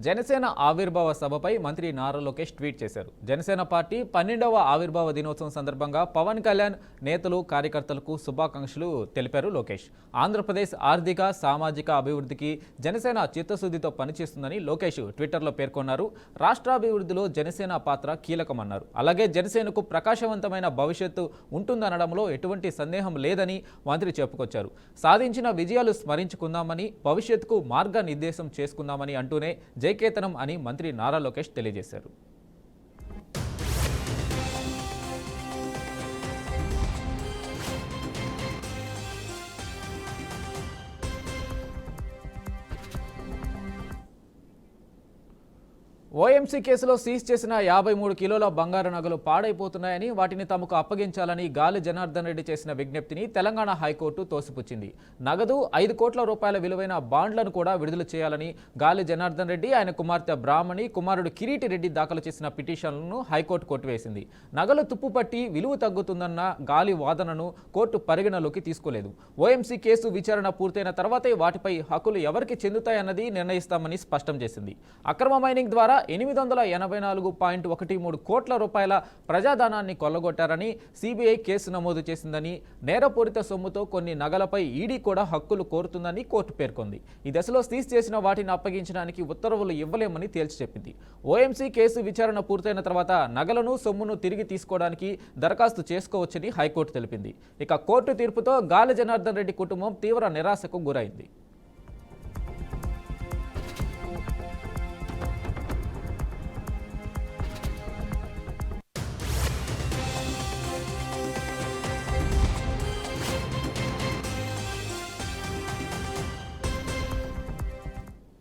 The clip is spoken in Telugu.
జనసేన ఆవిర్భావ సభపై మంత్రి నారా లోకేష్ ట్వీట్ చేశారు. జనసేన పార్టీ 12వ ఆవిర్భావ దినోత్సవం సందర్భంగా పవన్ కళ్యాణ్ నేతలు కార్యకర్తలకు శుభాకాంక్షలు తెలిపారు లోకేష్. ఆంధ్రప్రదేశ్ ఆర్థిక సామాజిక అభివృద్ధికి జనసేన చిత్తశుద్ధితో పనిచేస్తుందని లోకేష్ ట్విట్టర్లో పేర్కొన్నారు. రాష్ట్రాభివృద్ధిలో జనసేన పాత్ర కీలకమన్నారు. అలాగే జనసేనకు ప్రకాశవంతమైన భవిష్యత్తు ఉంటుందనడంలో ఎటువంటి సందేహం లేదని మంత్రి చెప్పుకొచ్చారు. సాధించిన విజయాలు స్మరించుకుందామని, భవిష్యత్తుకు మార్గనిర్దేశం చేసుకుందామని అంటూనే జయకేతనం అని మంత్రి నారా లోకేష్ తెలియజేశారు. ఓఎంసీ కేసులో సీజ్ చేసిన 53 కిలోల బంగారు నగలు పాడైపోతున్నాయని, వాటిని తమకు అప్పగించాలని గాలి జనార్దన్ రెడ్డి చేసిన విజ్ఞప్తిని తెలంగాణ హైకోర్టు తోసిపుచ్చింది. నగదు 5 కోట్ల రూపాయల విలువైన బాండ్లను కూడా విడుదల చేయాలని గాలి జనార్దన్ రెడ్డి, ఆయన కుమార్తె బ్రాహ్మణి, కుమారుడు కిరీటి రెడ్డి దాఖలు చేసిన పిటిషన్లను హైకోర్టు కొట్టివేసింది. నగలు తుప్పుపట్టి విలువ తగ్గుతుందన్న గాలి వాదనను కోర్టు పరిగణలోకి తీసుకోలేదు. ఓఎంసీ కేసు విచారణ పూర్తయిన తర్వాతే వాటిపై హక్కులు ఎవరికి చెందుతాయన్నది నిర్ణయిస్తామని స్పష్టం చేసింది. అక్రమ మైనింగ్ ద్వారా 884.13 కోట్ల రూపాయల ప్రజాధనాన్ని కొల్లగొట్టారని సిబిఐ కేసు నమోదు చేసిందని, నేరపూరిత సొమ్ముతో కొన్ని నగలపై ఈడీ కూడా హక్కులు కోరుతుందని కోర్టు పేర్కొంది. ఈ దశలో సీజ్ చేసిన వాటిని అప్పగించడానికి ఉత్తర్వులు ఇవ్వలేమని తేల్చి చెప్పింది. ఓఎంసీ కేసు విచారణ పూర్తయిన తర్వాత నగలను సొమ్మును తిరిగి తీసుకోవడానికి దరఖాస్తు చేసుకోవచ్చని హైకోర్టు తెలిపింది. ఇక కోర్టు తీర్పుతో గాలి జనార్దన్ రెడ్డి కుటుంబం తీవ్ర నిరాశకు గురైంది.